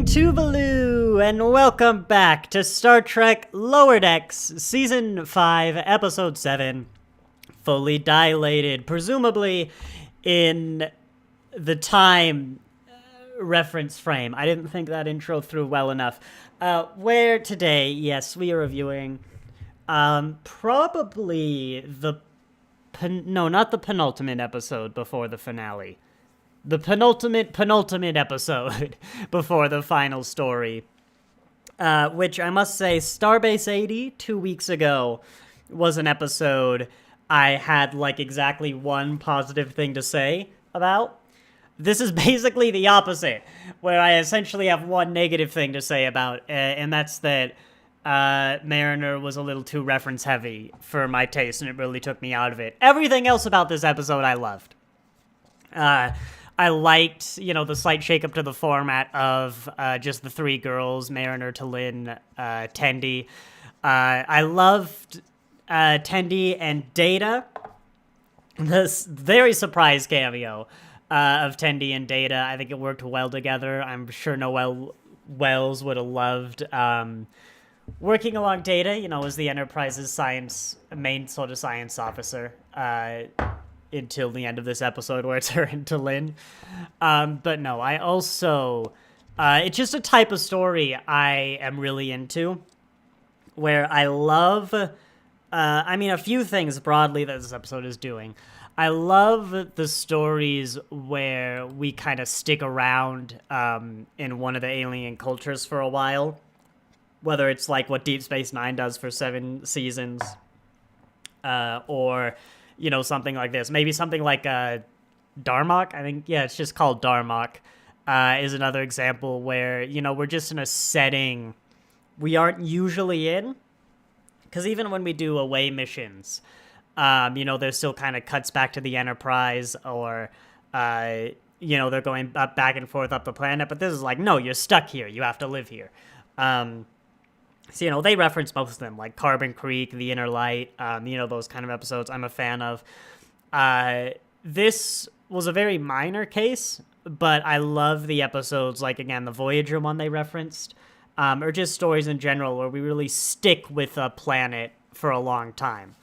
Tuvalu, and welcome back to Star Trek Lower Decks, Season 5, Episode 7, Fully Dilated, presumably in the time reference frame. I didn't think that intro through well enough. Where today, yes, we are reviewing probably not the penultimate episode before the finale. The penultimate episode before the final story. Which I must say, Starbase 80, 2 weeks ago, was an episode I had, like, exactly one positive thing to say about. This is basically the opposite, where I essentially have one negative thing to say about, and that's that Mariner was a little too reference-heavy for my taste, and it really took me out of it. Everything else about this episode I loved. I liked, the slight shakeup to the format of just the three girls, Mariner, T'Lyn, Tendi. I loved Tendi and Data. This very surprise cameo of Tendi and Data. I think it worked well together. I'm sure Noel Wells would have loved working along Data, as the Enterprise's main sort of science officer. Until the end of this episode where it's her and T'Lyn. But no, I also... it's just a type of story I am really into, where I love... a few things broadly that this episode is doing. I love the stories where we kind of stick around in one of the alien cultures for a while, whether it's like what Deep Space Nine does for 7 seasons, or... something like this. Maybe something like Darmok. I think, it's just called Darmok, is another example where, we're just in a setting we aren't usually in. Because even when we do away missions, there's still kind of cuts back to the Enterprise, or, they're going back and forth up the planet. But this is like, no, you're stuck here. You have to live here. So, they reference most of them, like Carbon Creek, The Inner Light, those kind of episodes I'm a fan of. This was a very minor case, but I love the episodes, like, again, the Voyager one they referenced, or just stories in general where we really stick with a planet for a long time.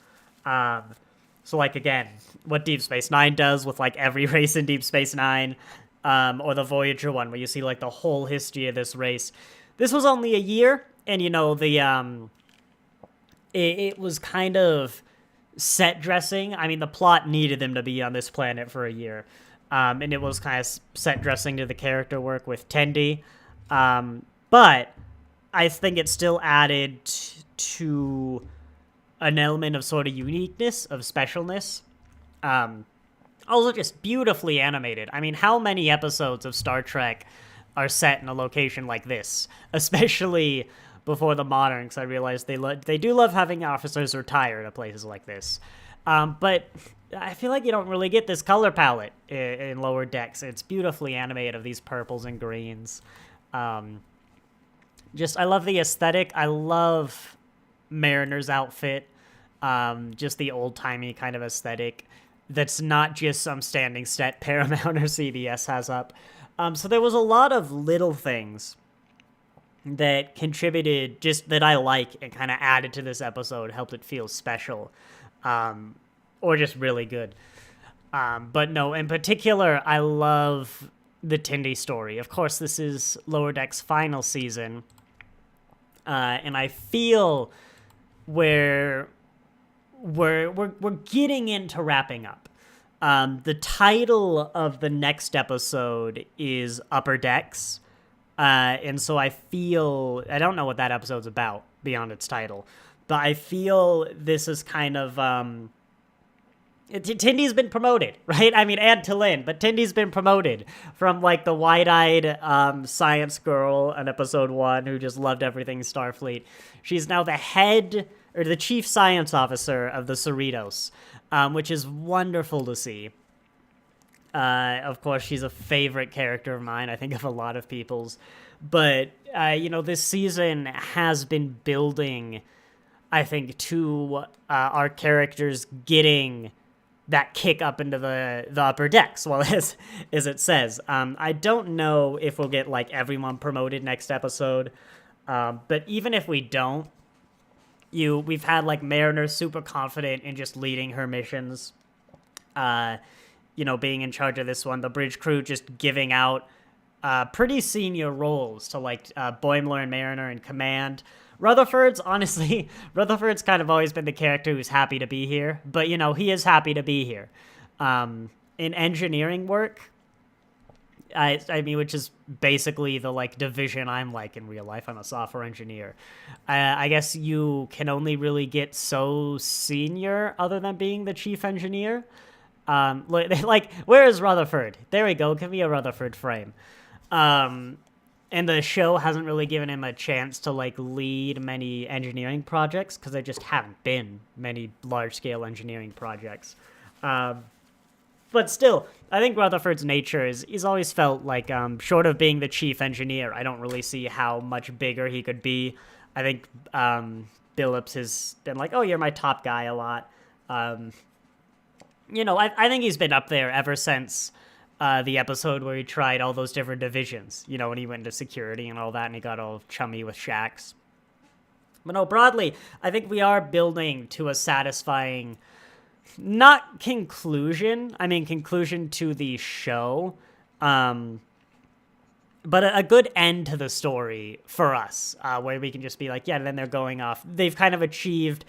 So, like, again, what Deep Space Nine does with, like, every race in Deep Space Nine, or the Voyager one where you see, like, the whole history of this race. This was only a year. And, it was kind of set dressing. I mean, the plot needed them to be on this planet for a year. And it was kind of set dressing to the character work with Tendi. But I think it still added to an element of sort of uniqueness, of specialness. Also just beautifully animated. I mean, how many episodes of Star Trek are set in a location like this? Especially... before the modern, because I realized they do love having officers retire to places like this. But I feel like you don't really get this color palette in Lower Decks. It's beautifully animated of these purples and greens. I love the aesthetic. I love Mariner's outfit. Just the old-timey kind of aesthetic. That's not just some standing set Paramount or CBS has up. So there was a lot of little things that contributed, just that I like, and kind of added to this episode, helped it feel special, or just really good. But no, in particular, I love the Tendi story. Of course, this is Lower Deck's final season, and I feel we're getting into wrapping up. The title of the next episode is Upper Decks. And so I don't know what that episode's about beyond its title, but I feel this is kind of, Tendi's been promoted, right? I mean, and T'Lyn, but Tendi's been promoted from, like, the wide-eyed science girl in episode 1 who just loved everything Starfleet. She's now the head, or the chief science officer of the Cerritos, which is wonderful to see. Of course, she's a favorite character of mine, I think of a lot of people's. But, this season has been building, I think, to our characters getting that kick up into the upper decks, well, as it says. I don't know if we'll get, like, everyone promoted next episode, but even if we don't, we've had, like, Mariner super confident in just leading her missions, being in charge of this one. The bridge crew just giving out pretty senior roles to, like, Boimler and Mariner in command. Rutherford's kind of always been the character who's happy to be here, but, he is happy to be here. In engineering work, I mean, which is basically the, like, division I'm like in real life. I'm a software engineer. I guess you can only really get so senior other than being the chief engineer. Like, where is Rutherford? There we go. Give me a Rutherford frame. And the show hasn't really given him a chance to, like, lead many engineering projects because there just haven't been many large-scale engineering projects. But still, I think Rutherford's nature is he's always felt like, short of being the chief engineer, I don't really see how much bigger he could be. I think Billups has been like, oh, you're my top guy a lot. I think he's been up there ever since the episode where he tried all those different divisions, when he went into security and all that, and he got all chummy with Shax. But no, broadly, I think we are building to a satisfying, not conclusion, conclusion to the show, but a good end to the story for us, where we can just be like, yeah, then they're going off. They've kind of achieved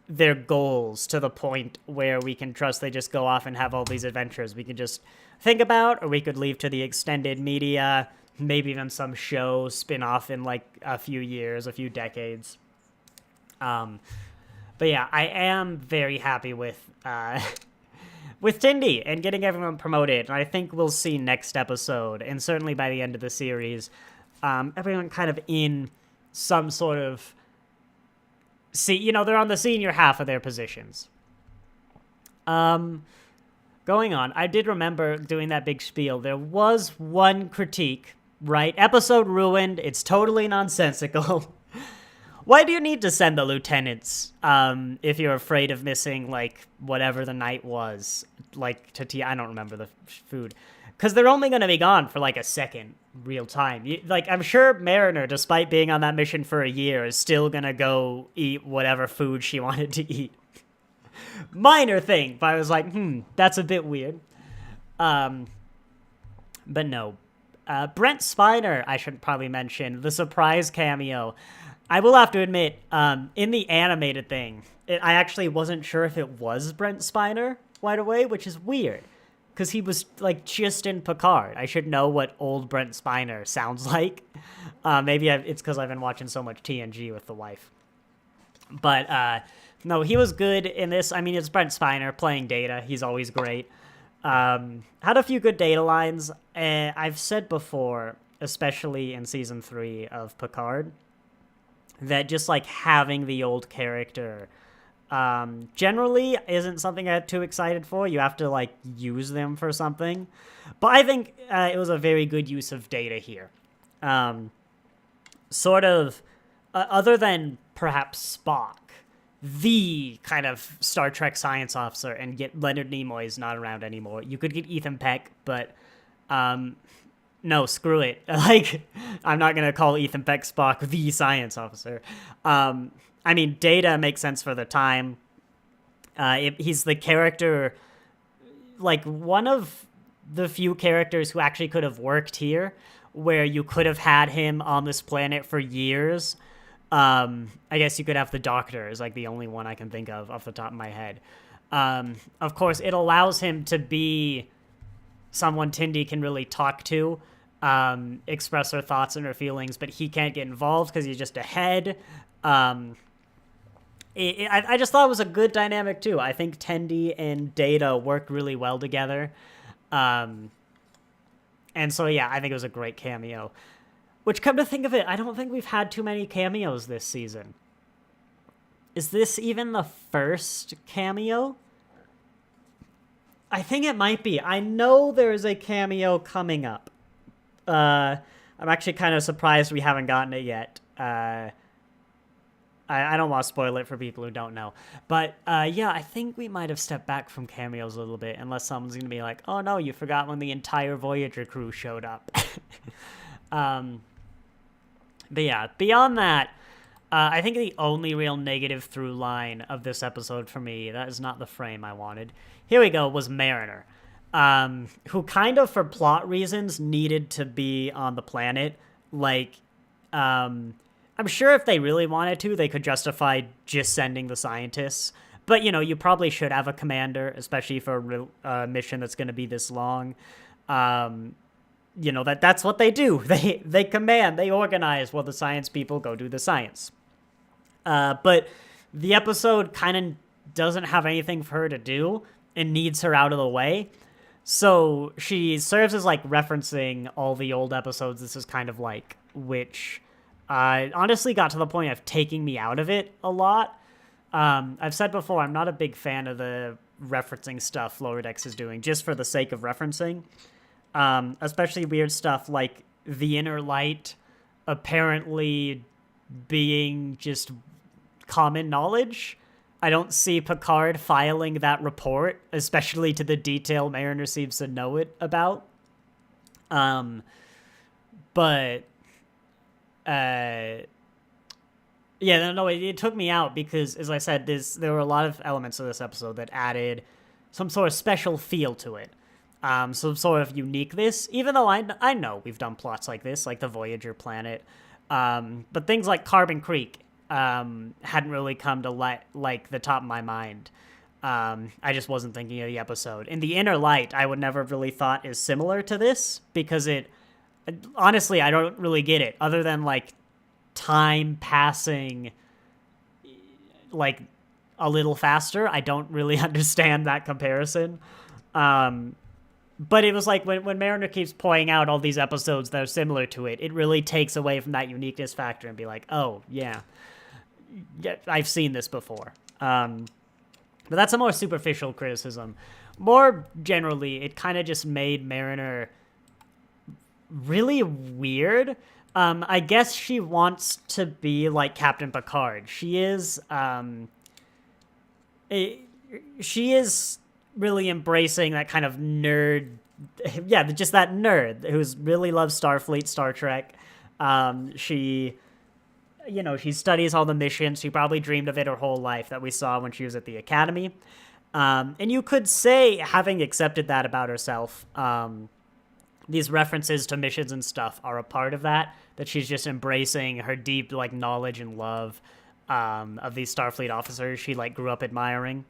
their goals to the point where we can trust they just go off and have all these adventures we can just think about, or we could leave to the extended media, maybe even some show spin-off in, like, a few years, a few decades. But yeah, I am very happy with Tindy and getting everyone promoted, and I think we'll see next episode, and certainly by the end of the series, everyone kind of in some sort of they're on the senior half of their positions. Going on, I did remember doing that big spiel. There was one critique, right? Episode ruined. It's totally nonsensical. Why do you need to send the lieutenants if you're afraid of missing, like, whatever the night was? Like, I don't remember the food. Because they're only going to be gone for, like, a second, real time. I'm sure Mariner, despite being on that mission for a year, is still going to go eat whatever food she wanted to eat. Minor thing, but I was like, that's a bit weird. But no. Brent Spiner, I should probably mention, the surprise cameo. I will have to admit, in the animated thing, I actually wasn't sure if it was Brent Spiner right away, which is weird. Because he was, like, just in Picard. I should know what old Brent Spiner sounds like. Maybe it's because I've been watching so much TNG with the wife. But, no, he was good in this. I mean, it's Brent Spiner playing Data. He's always great. Had a few good Data lines. I've said before, especially in Season 3 of Picard, that just, like, having the old character generally isn't something I get too excited for. You have to, like, use them for something. But I think it was a very good use of Data here. Sort of, other than perhaps Spock, the kind of Star Trek science officer, and get Leonard Nimoy is not around anymore. You could get Ethan Peck, but no, screw it. Like, I'm not going to call Ethan Peck Spock the science officer. I mean, Data makes sense for the time. He's the character, like, one of the few characters who actually could have worked here, where you could have had him on this planet for years. I guess you could have the Doctor is, like, the only one I can think of off the top of my head. Of course, it allows him to be someone Tindy can really talk to, express her thoughts and her feelings, but he can't get involved because he's just a head. I just thought it was a good dynamic, too. I think Tendi and Data worked really well together. And so, yeah, I think it was a great cameo. Which, come to think of it, I don't think we've had too many cameos this season. Is this even the first cameo? I think it might be. I know there's a cameo coming up. I'm actually kind of surprised we haven't gotten it yet. I don't want to spoil it for people who don't know. But yeah, I think we might have stepped back from cameos a little bit, unless someone's going to be like, oh no, you forgot when the entire Voyager crew showed up. But yeah, beyond that, I think the only real negative through line of this episode for me, that is not the frame I wanted, here we go, was Mariner, who kind of, for plot reasons, needed to be on the planet. Like, I'm sure if they really wanted to, they could justify just sending the scientists. But, you know, you probably should have a commander, especially for a mission that's going to be this long. You know, that's what they do. They command, they organize while the science people go do the science. But the episode kind of doesn't have anything for her to do and needs her out of the way. So she serves as, like, referencing all the old episodes this is kind of like, which honestly got to the point of taking me out of it a lot. I've said before, I'm not a big fan of the referencing stuff Lower Decks is doing just for the sake of referencing. Especially weird stuff like the inner light apparently being just common knowledge. I don't see Picard filing that report, especially to the detail Mariner seems to know it about. But yeah, no, it took me out because, as I said, there were a lot of elements of this episode that added some sort of special feel to it. Some sort of uniqueness, even though I know we've done plots like this, like the Voyager planet. But things like Carbon Creek hadn't really come to like the top of my mind. I just wasn't thinking of the episode. In the Inner Light, I would never really thought is similar to this because honestly, I don't really get it other than like time passing like a little faster. I don't really understand that comparison. But it was like when Mariner keeps pointing out all these episodes that are similar to it, it really takes away from that uniqueness factor and be like, oh, yeah, I've seen this before. But that's a more superficial criticism. More generally, it kind of just made Mariner really weird. I guess she wants to be like Captain Picard. She is really embracing that kind of nerd, yeah, just that nerd who's really loves Starfleet, Star Trek. She studies all the missions. She probably dreamed of it her whole life that we saw when she was at the Academy. And you could say, having accepted that about herself, these references to missions and stuff are a part of that she's just embracing her deep, like, knowledge and love of these Starfleet officers she, like, grew up admiring.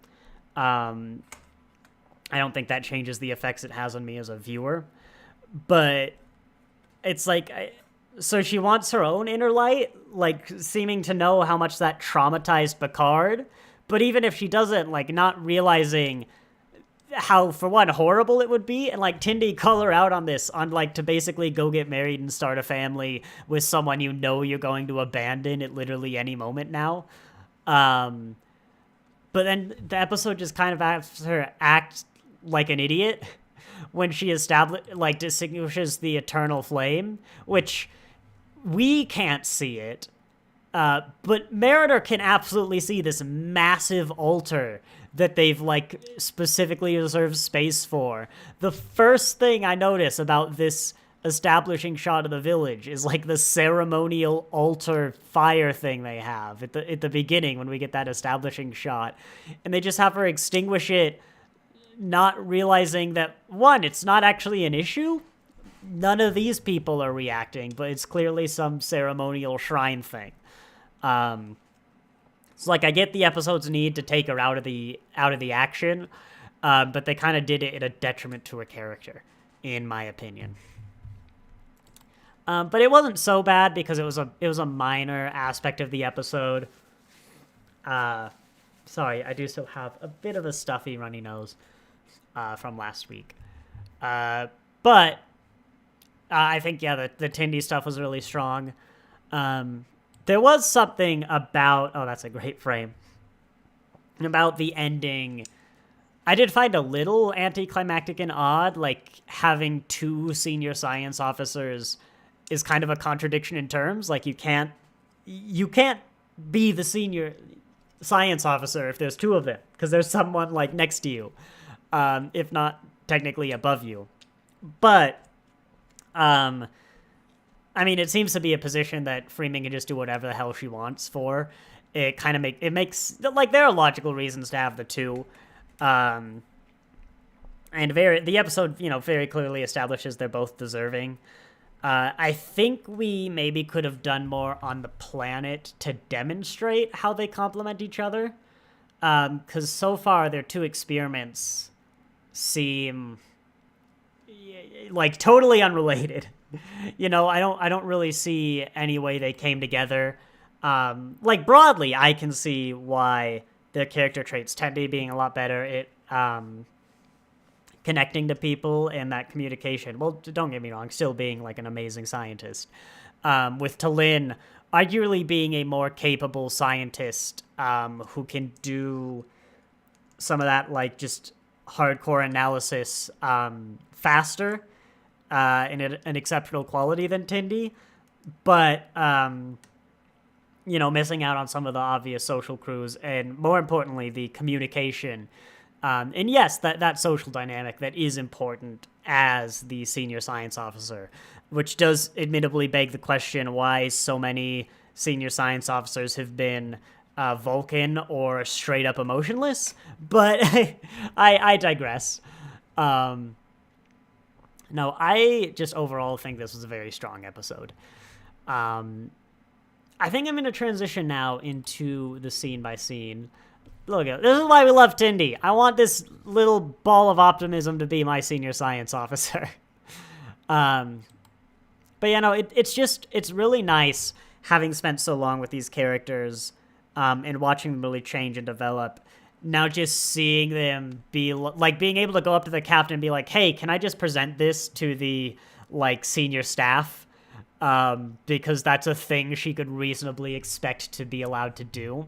I don't think that changes the effects it has on me as a viewer. But it's like, so she wants her own inner light, like seeming to know how much that traumatized Picard. But even if she doesn't, like not realizing how, for one, horrible it would be, and like Tindy call her out on this, on like to basically go get married and start a family with someone you know you're going to abandon at literally any moment now. But then the episode just kind of has her act like an idiot when she distinguishes the eternal flame, which we can't see it. But Mariner can absolutely see this massive altar that they've like specifically reserved space for. The first thing I notice about this establishing shot of the village is like the ceremonial altar fire thing they have at the beginning when we get that establishing shot, and they just have her extinguish it, not realizing that, one, it's not actually an issue. None of these people are reacting, but it's clearly some ceremonial shrine thing. So like I get the episode's need to take her out of the action, but they kind of did it at a detriment to her character, in my opinion. But it wasn't so bad because it was a minor aspect of the episode. Sorry, I do still have a bit of a stuffy runny nose from last week. But I think, yeah, the Tindy stuff was really strong. There was something about... Oh, that's a great frame. About the ending... I did find a little anticlimactic and odd, like having two senior science officers is kind of a contradiction in terms. Like you can't be the senior science officer if there's two of them, because there's someone like next to you, if not technically above you. But I mean, it seems to be a position that Freeman can just do whatever the hell she wants for. It kind of makes like, there are logical reasons to have the two. And the episode, very clearly establishes they're both deserving. I think we maybe could have done more on the planet to demonstrate how they complement each other. Because so far, their two experiments seem like totally unrelated. I don't really see any way they came together. Like, broadly, I can see why their character traits, Tendi being a lot better at connecting to people and that communication. Well, don't get me wrong, still being like an amazing scientist. With Talin arguably being a more capable scientist who can do some of that, like, just hardcore analysis faster in an exceptional quality than Tindy, but missing out on some of the obvious social clues, and more importantly, the communication. And yes, that social dynamic that is important as the senior science officer, which does admittedly beg the question why so many senior science officers have been Vulcan or straight up emotionless. But I digress. No, I just overall think this was a very strong episode. I think I'm going to transition now into the scene by scene. Look, this is why we love Tindy. I want this little ball of optimism to be my senior science officer. But it's really nice having spent so long with these characters and watching them really change and develop. Now just seeing them be like, being able to go up to the captain and be like, hey, can I just present this to the like senior staff? Because that's a thing she could reasonably expect to be allowed to do.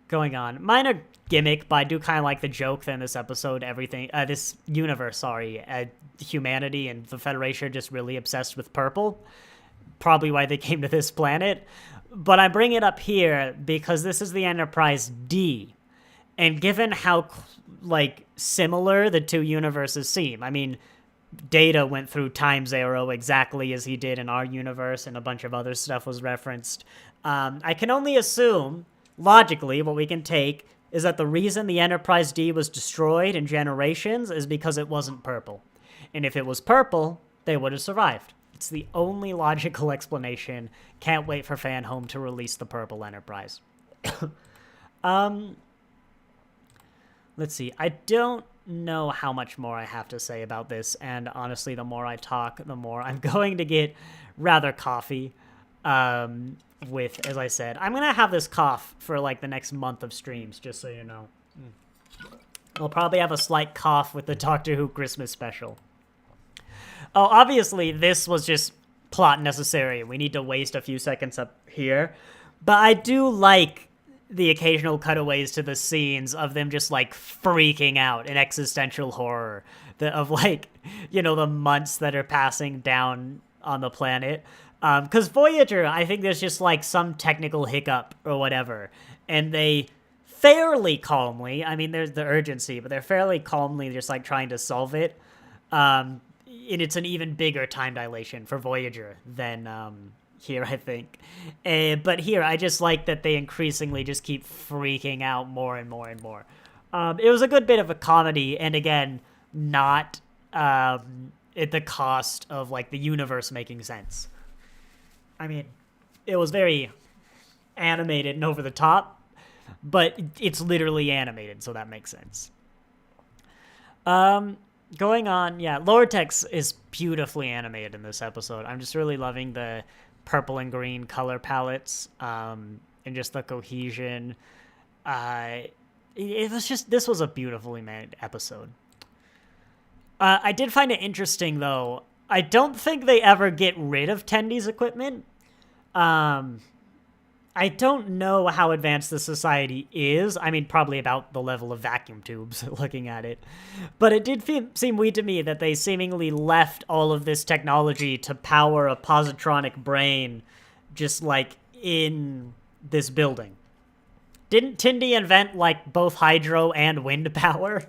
Going on. Minor gimmick, but I do kind of like the joke that in this episode, this universe, humanity and the Federation are just really obsessed with purple. Probably why they came to this planet. But I bring it up here because this is the Enterprise D. And given how, like, similar the two universes seem, I mean, Data went through Time's Arrow exactly as he did in our universe, and a bunch of other stuff was referenced. I can only assume, logically, what we can take is that the reason the Enterprise D was destroyed in Generations is because it wasn't purple. And if it was purple, they would have survived. It's the only logical explanation. Can't wait for Fan Home to release the purple Enterprise. Let's see. I don't know how much more I have to say about this, and honestly, the more I talk, the more I'm going to get rather coffee. With, as I said, I'm gonna have this cough for like the next month of streams, just so you know. I'll probably have a slight cough with the Doctor Who Christmas special. Oh, obviously, this was just plot necessary. We need to waste a few seconds up here. But I do like the occasional cutaways to the scenes of them just, like, freaking out in existential horror. The months that are passing down on the planet. Because Voyager, I think there's just, like, some technical hiccup or whatever. And they fairly calmly, I mean, there's the urgency, but they're fairly calmly just, like, trying to solve it. And it's an even bigger time dilation for Voyager than here, I think. But here, I just like that they increasingly just keep freaking out more and more and more. It was a good bit of a comedy, and again, not at the cost of, like, the universe making sense. I mean, it was very animated and over the top, but it's literally animated, so that makes sense. Going on, yeah, Lower Decks is beautifully animated in this episode. I'm just really loving the purple and green color palettes, and just the cohesion. This was a beautifully made episode. I did find it interesting, though. I don't think they ever get rid of Tendy's equipment. I don't know how advanced the society is. I mean, probably about the level of vacuum tubes, looking at it. But it did seem weird to me that they seemingly left all of this technology to power a positronic brain just, like, in this building. Didn't Tindy invent, like, both hydro and wind power?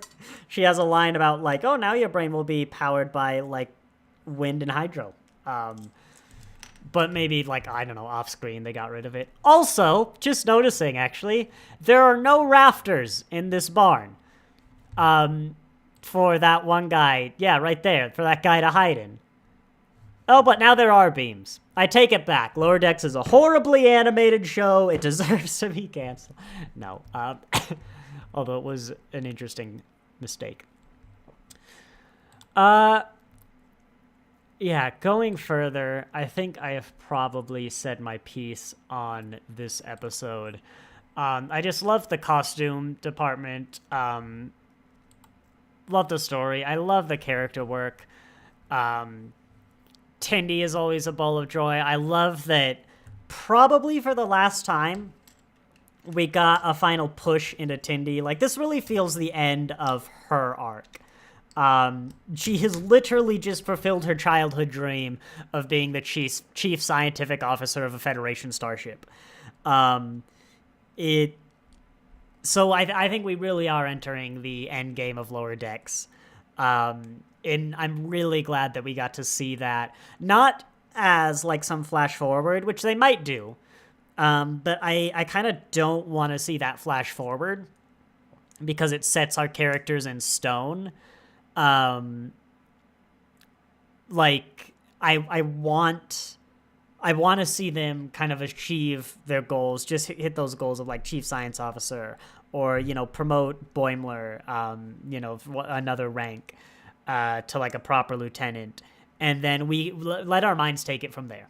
She has a line about, like, oh, now your brain will be powered by, like, wind and hydro. But maybe, like, I don't know, off-screen they got rid of it. Also, just noticing, actually, there are no rafters in this barn. For that one guy. Yeah, right there. For that guy to hide in. Oh, but now there are beams. I take it back. Lower Decks is a horribly animated show. It deserves to be canceled. No. Although it was an interesting mistake. Yeah, going further, I think I have probably said my piece on this episode. I just love the costume department. Love the story. I love the character work. Tindy is always a ball of joy. I love that probably for the last time we got a final push into Tindy. Like, this really feels the end of her arc. She has literally just fulfilled her childhood dream of being the chief scientific officer of a Federation starship. So I think we really are entering the end game of Lower Decks. And I'm really glad that we got to see that. Not as, like, some flash forward, which they might do. But I kind of don't want to see that flash forward because it sets our characters in stone. Like, I want to see them kind of achieve their goals, just hit those goals of, like, Chief Science Officer or, you know, promote Boimler, you know, another rank. To, like, a proper lieutenant, and then we let our minds take it from there,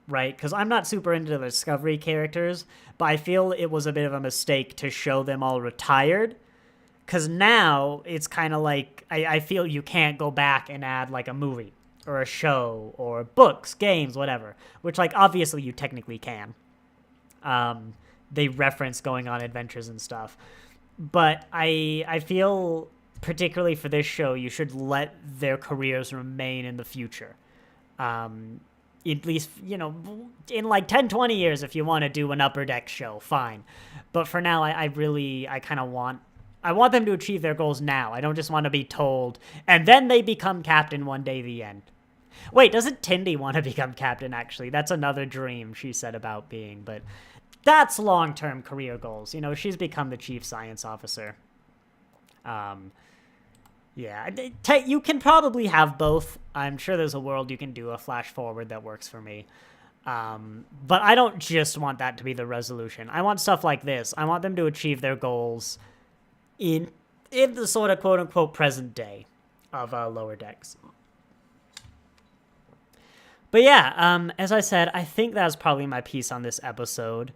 right? Because I'm not super into the Discovery characters, but I feel it was a bit of a mistake to show them all retired, because now it's kind of like, I feel you can't go back and add, like, a movie, or a show, or books, games, whatever, which, like, obviously you technically can. They reference going on adventures and stuff, but I feel... particularly for this show, you should let their careers remain in the future. At least, you know, in like 10, 20 years, if you want to do an Upper Deck show, fine. But for now, I kind of want them to achieve their goals now. I don't just want to be told, and then they become captain one day, the end. Wait, doesn't Tindy want to become captain, actually? That's another dream she said about being, but that's long-term career goals. You know, she's become the chief science officer. Yeah, you can probably have both. I'm sure there's a world you can do a flash forward that works for me. But I don't just want that to be the resolution. I want stuff like this. I want them to achieve their goals in the sort of quote-unquote present day of Lower Decks. But yeah, as I said, I think that was probably my piece on this episode.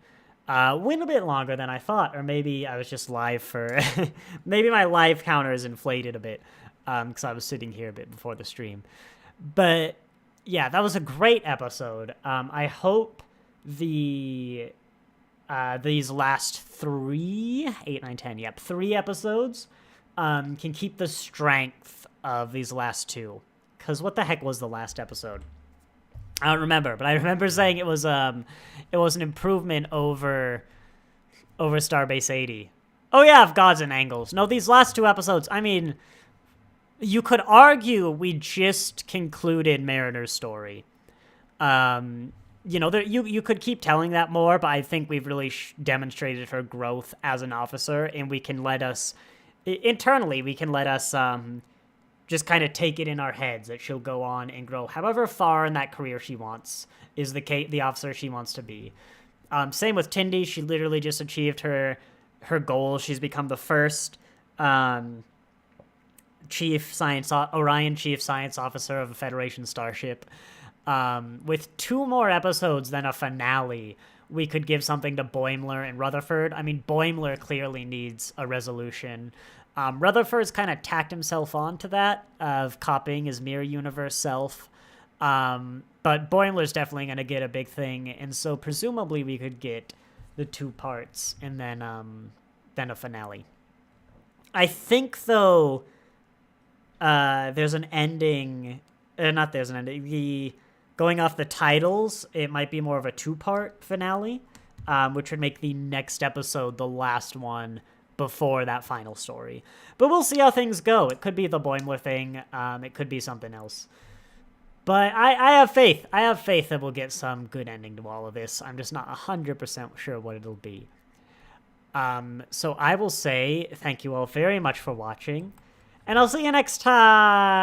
Went a bit longer than I thought, or maybe I was just live for... maybe my live counter is inflated a bit, because I was sitting here a bit before the stream. But yeah, that was a great episode. I hope these last 3 episodes can keep the strength of these last 2. Because what the heck was the last episode? I don't remember, but I remember saying it was an improvement over Starbase 80. Oh yeah, of Gods and Angles. No, these last 2 episodes, I mean, you could argue we just concluded Mariner's story. You know, you could keep telling that more, but I think we've really demonstrated her growth as an officer, and we can let us just kind of take it in our heads that she'll go on and grow however far in that career she wants, is the officer she wants to be. Same with Tindy. She literally just achieved her goal. She's become the first Orion Chief Science Officer of a Federation starship. With 2 more episodes than a finale, we could give something to Boimler and Rutherford. I mean, Boimler clearly needs a resolution. Rutherford's kind of tacked himself onto that of copying his mirror universe self. But Boimler's definitely going to get a big thing, and so presumably we could get the 2 parts and then a finale. I think, though, there's an ending... the going off the titles, it might be more of a 2-part finale, which would make the next episode the last one before that final story. But we'll see how things go. It could be the Boimler thing. It could be something else. But I have faith. I have faith that we'll get some good ending to all of this. I'm just not 100% sure what it'll be. So I will say thank you all very much for watching, and I'll see you next time.